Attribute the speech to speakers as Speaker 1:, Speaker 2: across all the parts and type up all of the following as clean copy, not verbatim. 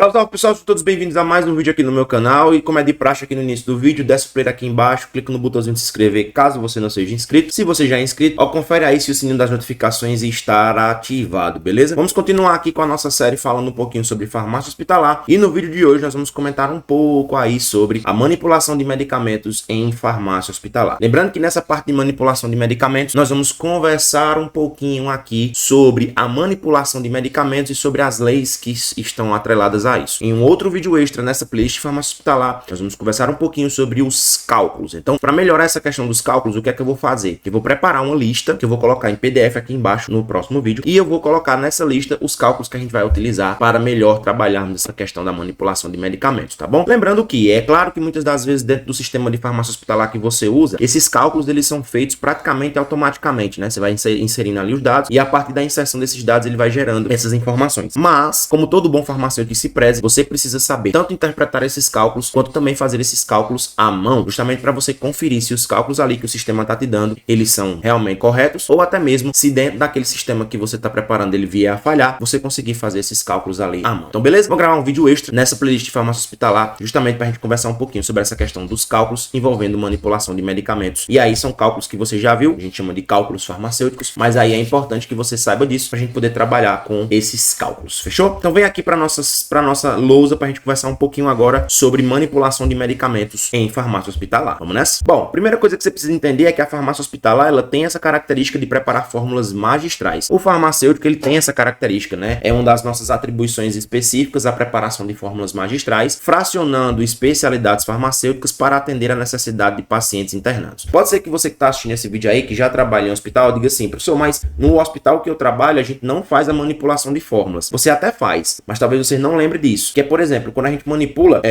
Speaker 1: Salve, salve pessoal, sejam todos bem-vindos a mais um vídeo aqui no meu canal. E como é de praxe aqui no início do vídeo, desce o play aqui embaixo, clica no botãozinho de se inscrever caso você não seja inscrito. Se você já é inscrito, confere aí se o sininho das notificações está ativado, beleza? Vamos continuar aqui com a nossa série falando um pouquinho sobre farmácia hospitalar. E no vídeo de hoje nós vamos comentar um pouco aí sobre a manipulação de medicamentos em farmácia hospitalar. Lembrando que nessa parte de manipulação de medicamentos, nós vamos conversar um pouquinho aqui sobre a manipulação de medicamentos e sobre as leis que estão atreladas a isso. Em um outro vídeo extra nessa playlist de farmácia hospitalar, nós vamos conversar um pouquinho sobre os cálculos. Então, para melhorar essa questão dos cálculos, o que é que eu vou fazer? Eu vou preparar uma lista que eu vou colocar em PDF aqui embaixo no próximo vídeo e eu vou colocar nessa lista os cálculos que a gente vai utilizar para melhor trabalharmos nessa questão da manipulação de medicamentos, tá bom? Lembrando que é claro que muitas das vezes dentro do sistema de farmácia hospitalar que você usa, esses cálculos eles são feitos praticamente automaticamente, né? Você vai inserindo ali os dados e a partir da inserção desses dados ele vai gerando essas informações. Mas, como todo bom farmacêutico que se preze, você precisa saber tanto interpretar esses cálculos quanto também fazer esses cálculos à mão, justamente para você conferir se os cálculos ali que o sistema está te dando, eles são realmente corretos ou até mesmo se dentro daquele sistema que você está preparando ele vier a falhar, você conseguir fazer esses cálculos ali à mão. Então beleza? Vou gravar um vídeo extra nessa playlist de farmácia hospitalar, justamente para a gente conversar um pouquinho sobre essa questão dos cálculos envolvendo manipulação de medicamentos. E aí são cálculos que você já viu, a gente chama de cálculos farmacêuticos, mas aí é importante que você saiba disso para a gente poder trabalhar com esses cálculos, fechou? Então vem aqui para nossa lousa para a gente conversar um pouquinho agora sobre manipulação de medicamentos em farmácia hospitalar. Vamos nessa? Bom, primeira coisa que você precisa entender é que a farmácia hospitalar ela tem essa característica de preparar fórmulas magistrais. O farmacêutico ele tem essa característica, né? É uma das nossas atribuições específicas a preparação de fórmulas magistrais, fracionando especialidades farmacêuticas para atender a necessidade de pacientes internados. Pode ser que você que está assistindo esse vídeo aí, que já trabalha em hospital, diga assim, professor, mas no hospital que eu trabalho a gente não faz a manipulação de fórmulas. Você até faz, mas talvez você não lembre disso. Que é, por exemplo, quando a gente manipula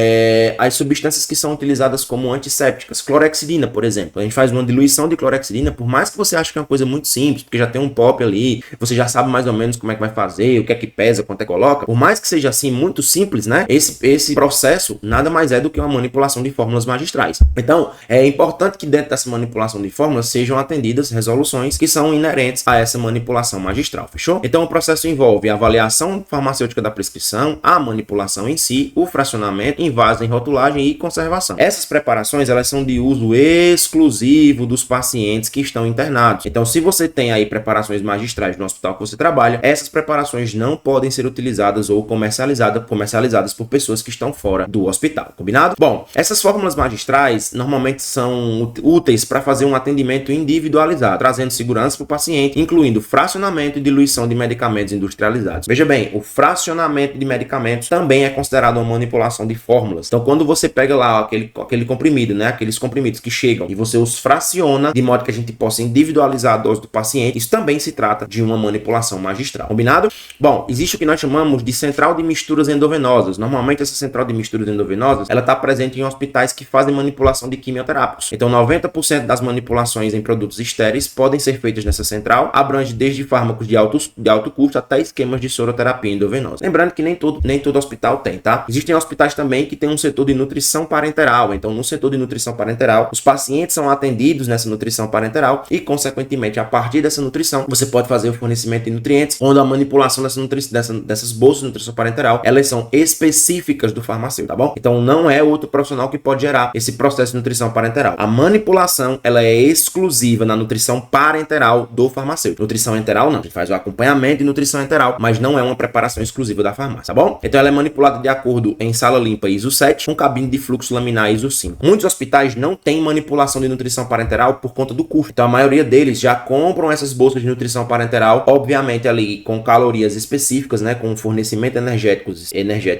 Speaker 1: as substâncias que são utilizadas como antissépticas, clorexidina, por exemplo. A gente faz uma diluição de clorexidina, por mais que você ache que é uma coisa muito simples, porque já tem um pop ali, você já sabe mais ou menos como é que vai fazer, o que é que pesa, quanto é que coloca. Por mais que seja assim, muito simples, né? Esse processo nada mais é do que uma manipulação de fórmulas magistrais. Então, é importante que dentro dessa manipulação de fórmulas sejam atendidas resoluções que são inerentes a essa manipulação magistral, fechou? Então, o processo envolve a avaliação farmacêutica da prescrição, a manipulação em si, o fracionamento, invasão, rotulagem e conservação. Essas preparações, elas são de uso exclusivo dos pacientes que estão internados. Então, se você tem aí preparações magistrais no hospital que você trabalha, essas preparações não podem ser utilizadas ou comercializadas por pessoas que estão fora do hospital, combinado? Bom, essas fórmulas magistrais normalmente são úteis para fazer um atendimento individualizado, trazendo segurança para o paciente, incluindo fracionamento e diluição de medicamentos industrializados. Veja bem, o fracionamento de medicamentos também é considerado uma manipulação de fórmulas. Então, quando você pega lá aquele comprimido, né, aqueles comprimidos que chegam e você os fraciona de modo que a gente possa individualizar a dose do paciente, isso também se trata de uma manipulação magistral. Combinado? Bom, existe o que nós chamamos de central de misturas endovenosas. Normalmente essa central de misturas endovenosas, ela está presente em hospitais que fazem manipulação de quimioterápicos. Então, 90% das manipulações em produtos estéreis podem ser feitas nessa central, abrange desde fármacos de alto custo até esquemas de soroterapia endovenosa. Lembrando que nem todo hospital tem, tá? Existem hospitais também que tem um setor de nutrição parenteral. Então, no setor de nutrição parenteral, os pacientes são atendidos nessa nutrição parenteral e, consequentemente, a partir dessa nutrição, você pode fazer o fornecimento de nutrientes, onde a manipulação dessas bolsas de nutrição parenteral, elas são específicas do farmacêutico, tá bom? Então, não é outro profissional que pode gerar esse processo de nutrição parenteral. A manipulação, ela é exclusiva na nutrição parenteral do farmacêutico. Nutrição enteral, não. A gente faz o acompanhamento de nutrição enteral, mas não é uma preparação exclusiva da farmácia, tá bom? Então, ela é manipulada de acordo em sala limpa ISO 7, com cabine de fluxo laminar ISO 5. Muitos hospitais não têm manipulação de nutrição parenteral por conta do custo. Então, a maioria deles já compram essas bolsas de nutrição parenteral, obviamente ali com calorias específicas, né, com fornecimento energético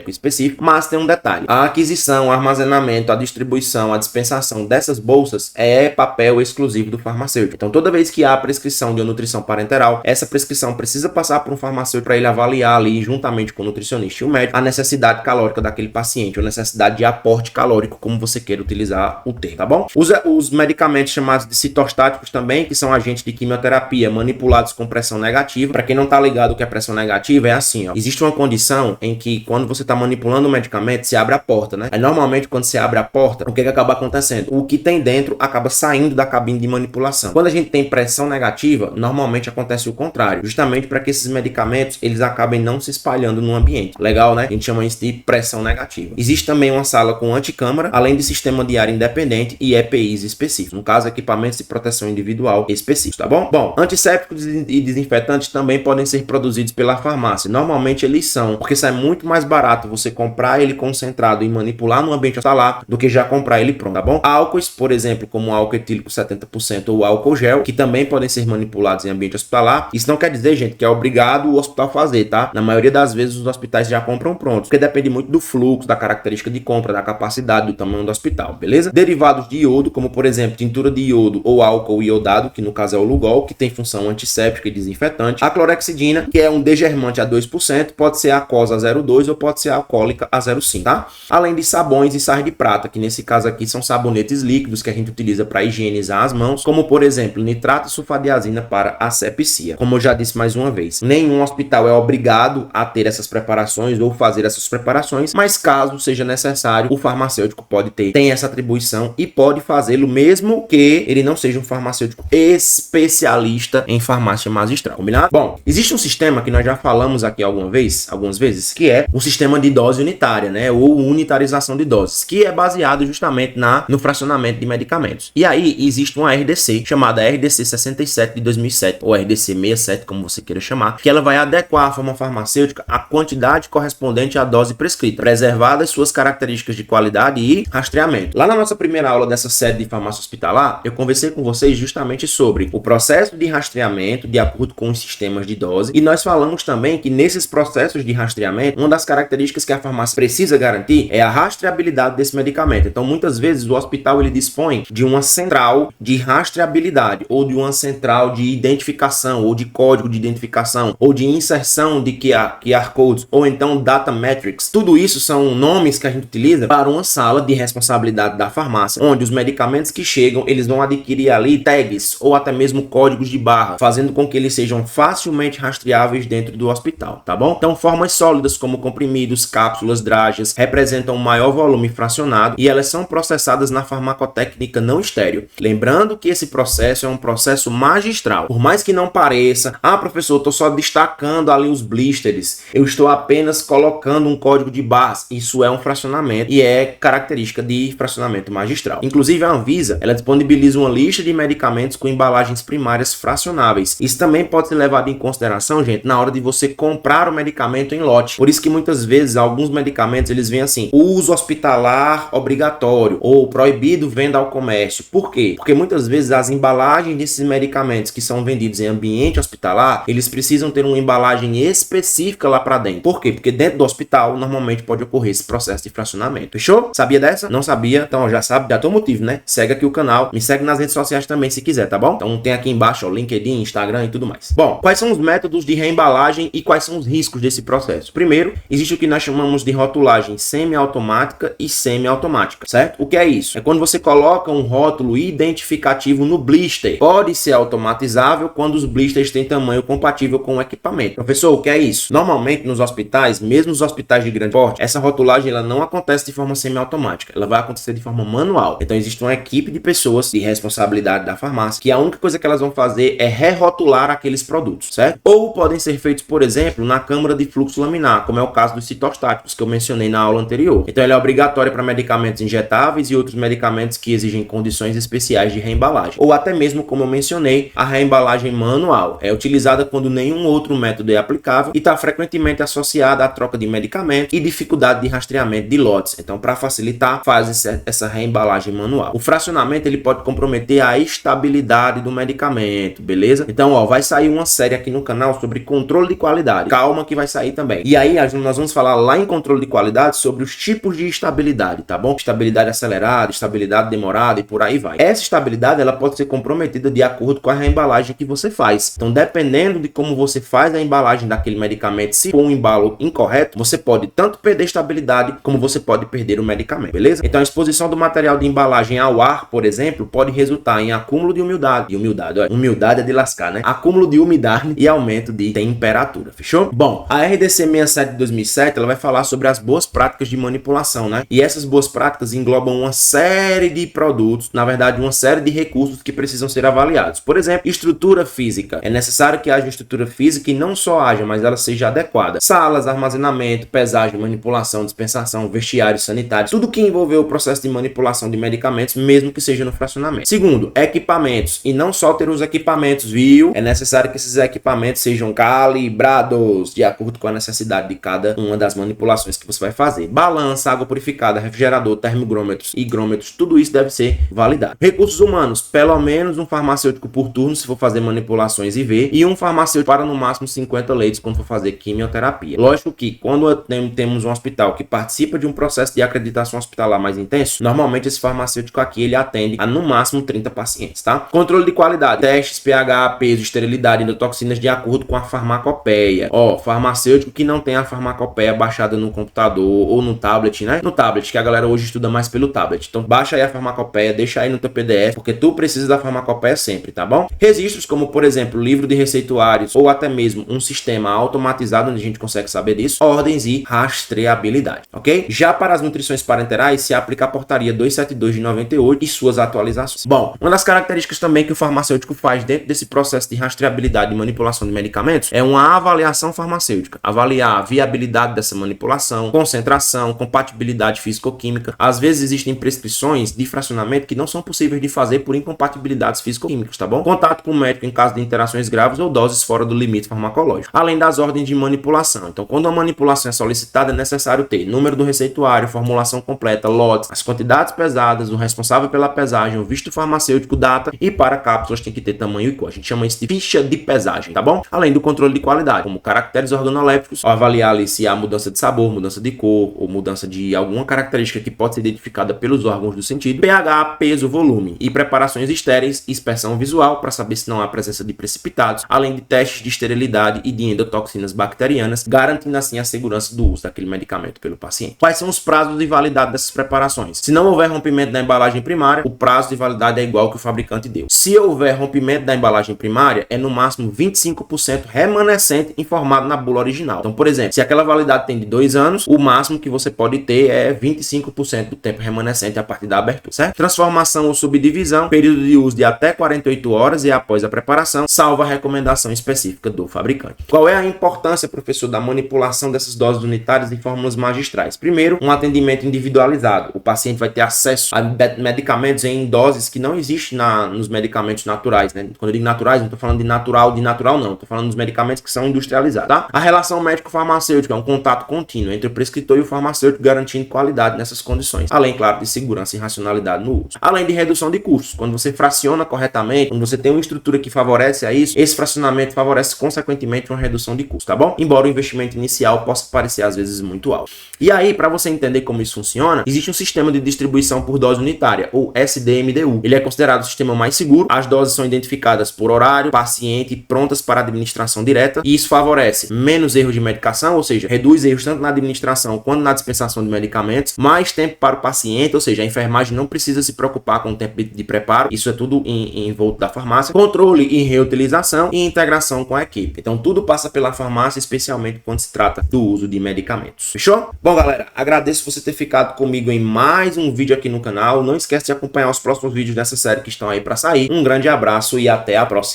Speaker 1: específico, mas tem um detalhe. A aquisição, o armazenamento, a distribuição, a dispensação dessas bolsas é papel exclusivo do farmacêutico. Então, toda vez que há prescrição de uma nutrição parenteral, essa prescrição precisa passar por um farmacêutico para ele avaliar ali, juntamente com o nutricionista e o médico, a necessidade calórica daquele paciente, ou necessidade de aporte calórico, como você queira utilizar o termo, tá bom? Os medicamentos chamados de citostáticos também, que são agentes de quimioterapia manipulados com pressão negativa. Para quem não tá ligado o que é pressão negativa, é assim, ó. Existe uma condição em que quando você tá manipulando o medicamento, se abre a porta, né? Aí normalmente quando se abre a porta, o que acaba acontecendo? O que tem dentro acaba saindo da cabine de manipulação. Quando a gente tem pressão negativa, normalmente acontece o contrário, justamente para que esses medicamentos eles acabem não se espalhando no ambiente. Legal, né? né? A gente chama isso de pressão negativa. Existe também uma sala com anticâmara, além de sistema de ar independente e EPIs específicos. No caso, equipamentos de proteção individual específicos, tá bom? Bom, antissépticos e desinfetantes também podem ser produzidos pela farmácia. Normalmente eles são, porque sai muito mais barato você comprar ele concentrado e manipular no ambiente hospitalar do que já comprar ele pronto, tá bom? Álcoois, por exemplo, como álcool etílico 70% ou álcool gel, que também podem ser manipulados em ambiente hospitalar. Isso não quer dizer, gente, que é obrigado o hospital fazer, tá? Na maioria das vezes os hospitais já compram prontos, porque depende muito do fluxo, da característica de compra, da capacidade, do tamanho do hospital, beleza? Derivados de iodo, como por exemplo, tintura de iodo ou álcool iodado, que no caso é o Lugol, que tem função antisséptica e desinfetante. A clorexidina, que é um degermante a 2%, pode ser aquosa a 0,2 ou pode ser alcoólica a 0,5, tá? Além de sabões e sais de prata, que nesse caso aqui são sabonetes líquidos que a gente utiliza para higienizar as mãos, como por exemplo, nitrato e sulfadiazina para asepsia. Como eu já disse mais uma vez, nenhum hospital é obrigado a ter essas preparações ou fazer essas preparações, mas caso seja necessário, o farmacêutico tem essa atribuição e pode fazê-lo mesmo que ele não seja um farmacêutico especialista em farmácia magistral, combinado? Bom, existe um sistema que nós já falamos aqui algumas vezes, que é o sistema de dose unitária, né, ou unitarização de doses, que é baseado justamente no fracionamento de medicamentos. E aí existe uma RDC chamada RDC 67 de 2007 ou RDC 67, como você queira chamar, que ela vai adequar a forma farmacêutica à quantidade correspondente à dose prescrita, preservadas suas características de qualidade e rastreamento. Lá na nossa primeira aula dessa série de farmácia hospitalar, eu conversei com vocês justamente sobre o processo de rastreamento de acordo com os sistemas de dose, e nós falamos também que nesses processos de rastreamento, uma das características que a farmácia precisa garantir é a rastreabilidade desse medicamento. Então, muitas vezes o hospital ele dispõe de uma central de rastreabilidade ou de uma central de identificação ou de código de identificação ou de inserção de QR codes ou então data metrics. Tudo isso são nomes que a gente utiliza para uma sala de responsabilidade da farmácia, onde os medicamentos que chegam, eles vão adquirir ali tags ou até mesmo códigos de barra, fazendo com que eles sejam facilmente rastreáveis dentro do hospital, tá bom? Então, formas sólidas como comprimidos, cápsulas, dragas, representam um maior volume fracionado e elas são processadas na farmacotécnica não estéril. Lembrando que esse processo é um processo magistral. Por mais que não pareça, professor, eu estou só destacando ali os blisters, eu estou apenas colocando um código de barras. Isso é um fracionamento e é característica de fracionamento magistral. Inclusive a Anvisa, ela disponibiliza uma lista de medicamentos com embalagens primárias fracionáveis. Isso também pode ser levado em consideração, gente, na hora de você comprar o medicamento em lote. Por isso que muitas vezes alguns medicamentos eles vêm assim, uso hospitalar obrigatório ou proibido venda ao comércio. Por quê? Porque muitas vezes as embalagens desses medicamentos que são vendidos em ambiente hospitalar, eles precisam ter uma embalagem específica lá para dentro. Por quê? Porque dentro do hospital normalmente pode ocorrer esse processo de fracionamento. Fechou? Sabia dessa? Não sabia? Então já sabe, já tem um motivo, né? Segue aqui o canal, me segue nas redes sociais também se quiser, tá bom? Então tem aqui embaixo o LinkedIn, Instagram e tudo mais. Bom, quais são os métodos de reembalagem e quais são os riscos desse processo? Primeiro, existe o que nós chamamos de rotulagem semiautomática e semiautomática, certo? O que é isso? É quando você coloca um rótulo identificativo no blister. Pode ser automatizável quando os blisters têm tamanho compatível com o equipamento. Professor, o que é isso? Normalmente nos hospitais, mesmo nos hospitais de grande porte, essa rotulagem ela não acontece de forma semiautomática, ela vai acontecer de forma manual. Então existe uma equipe de pessoas de responsabilidade da farmácia que a única coisa que elas vão fazer é rerotular aqueles produtos, certo? Ou podem ser feitos, por exemplo, na câmara de fluxo laminar, como é o caso dos citostáticos que eu mencionei na aula anterior. Então ela é obrigatória para medicamentos injetáveis e outros medicamentos que exigem condições especiais de reembalagem. Ou até mesmo, como eu mencionei, a reembalagem manual é utilizada quando nenhum outro método é aplicável e está frequentemente associada à troca de medicamentos e dificuldade de rastreamento de lotes. Então, para facilitar, faz essa reembalagem manual. O fracionamento ele pode comprometer a estabilidade do medicamento, beleza? Então, vai sair uma série aqui no canal sobre controle de qualidade. Calma que vai sair também. E aí, nós vamos falar lá em controle de qualidade sobre os tipos de estabilidade, tá bom? Estabilidade acelerada, estabilidade demorada e por aí vai. Essa estabilidade, ela pode ser comprometida de acordo com a reembalagem que você faz. Então, dependendo de como você faz a embalagem daquele medicamento, se for um embalo incorreto, você pode tanto perder estabilidade, como você pode perder o medicamento, beleza? Então, a exposição do material de embalagem ao ar, por exemplo, pode resultar em acúmulo de umidade. E umidade é de lascar, né? Acúmulo de umidade e aumento de temperatura, fechou? Bom, a RDC 67 de 2007, ela vai falar sobre as boas práticas de manipulação, né? E essas boas práticas englobam uma série de produtos, na verdade, uma série de recursos que precisam ser avaliados. Por exemplo, estrutura física. É necessário que haja estrutura física e não só haja, mas ela seja adequada. Salas, armazenamento, armazenamento, pesagem, manipulação, dispensação, vestiário, sanitário, tudo que envolveu o processo de manipulação de medicamentos, mesmo que seja no fracionamento. Segundo, equipamentos, e não só ter os equipamentos, viu? É necessário que esses equipamentos sejam calibrados de acordo com a necessidade de cada uma das manipulações que você vai fazer. Balança, água purificada, refrigerador, termogrômetros, higrômetros, tudo isso deve ser validado. Recursos humanos, pelo menos um farmacêutico por turno se for fazer manipulações IV e um farmacêutico para no máximo 50 leitos quando for fazer quimioterapia. Lógico que quando temos um hospital que participa de um processo de acreditação hospitalar mais intenso, normalmente esse farmacêutico aqui ele atende a no máximo 30 pacientes, tá? Controle de qualidade, testes, pH, peso, esterilidade, endotoxinas de acordo com a farmacopeia. Ó, farmacêutico que não tem a farmacopeia baixada no computador ou no tablet, né? No tablet, que a galera hoje estuda mais pelo tablet. Então baixa aí a farmacopeia, deixa aí no teu PDF, porque tu precisa da farmacopeia sempre, tá bom? Registros como, por exemplo, livro de receituários ou até mesmo um sistema automatizado onde a gente consegue saber disso, ordens e rastreabilidade, ok? Já para as nutrições parenterais se aplica a portaria 272 de 98 e suas atualizações. Bom, uma das características também que o farmacêutico faz dentro desse processo de rastreabilidade e manipulação de medicamentos é uma avaliação farmacêutica, avaliar a viabilidade dessa manipulação, concentração, compatibilidade físico-química. Às vezes existem prescrições de fracionamento que não são possíveis de fazer por incompatibilidades físico-químicas, tá bom? Contato com o médico em caso de interações graves ou doses fora do limite farmacológico. Além das ordens de manipulação. Então, quando a manipulação é solicitada, é necessário ter número do receituário, formulação completa, lotes, as quantidades pesadas, o responsável pela pesagem, o visto farmacêutico, data, e para cápsulas tem que ter tamanho e cor. A gente chama isso de ficha de pesagem, tá bom? Além do controle de qualidade, como caracteres organolépticos, avaliar ali se há mudança de sabor, mudança de cor ou mudança de alguma característica que pode ser identificada pelos órgãos do sentido, pH, peso, volume e preparações estéreis, inspeção visual para saber se não há presença de precipitados, além de testes de esterilidade e de endotoxinas bacterianas, garantindo assim a segurança do uso daquele medicamento pelo paciente. Quais são os prazos de validade dessas preparações? Se não houver rompimento da embalagem primária, o prazo de validade é igual que o fabricante deu. Se houver rompimento da embalagem primária, é no máximo 25% remanescente informado na bula original. Então, por exemplo, se aquela validade tem de 2 anos, o máximo que você pode ter é 25% do tempo remanescente a partir da abertura, certo? Transformação ou subdivisão, período de uso de até 48 horas e após a preparação, salvo a recomendação específica do fabricante. Qual é a importância, professor, da manipulação dessas doses unitárias de fórmulas magistrais? Primeiro, um atendimento individualizado. O paciente vai ter acesso a medicamentos em doses que não existem nos medicamentos naturais, né? Quando eu digo naturais, não estou falando de natural não. Estou falando dos medicamentos que são industrializados, tá? A relação médico-farmacêutica é um contato contínuo entre o prescritor e o farmacêutico, garantindo qualidade nessas condições. Além, claro, de segurança e racionalidade no uso. Além de redução de custos. Quando você fraciona corretamente, quando você tem uma estrutura que favorece a isso, esse fracionamento favorece consequentemente uma redução de custo, tá bom? Embora o investimento inicial possa parecer às vezes muito alto. E aí, para você entender como isso funciona, existe um sistema de distribuição por dose unitária, ou SDMDU. Ele é considerado o sistema mais seguro. As doses são identificadas por horário, paciente, prontas para administração direta, e isso favorece menos erros de medicação, ou seja, reduz erros tanto na administração quanto na dispensação de medicamentos, mais tempo para o paciente, ou seja, a enfermagem não precisa se preocupar com o tempo de preparo, isso é tudo em volta da farmácia, controle e reutilização e integração com a equipe. Então tudo passa pela farmácia, especialmente quando se trata do uso de medicamentos. Fechou? Bom, galera, agradeço você ter ficado comigo em mais um vídeo aqui no canal. Não esquece de acompanhar os próximos vídeos dessa série que estão aí para sair. Um grande abraço e até a próxima.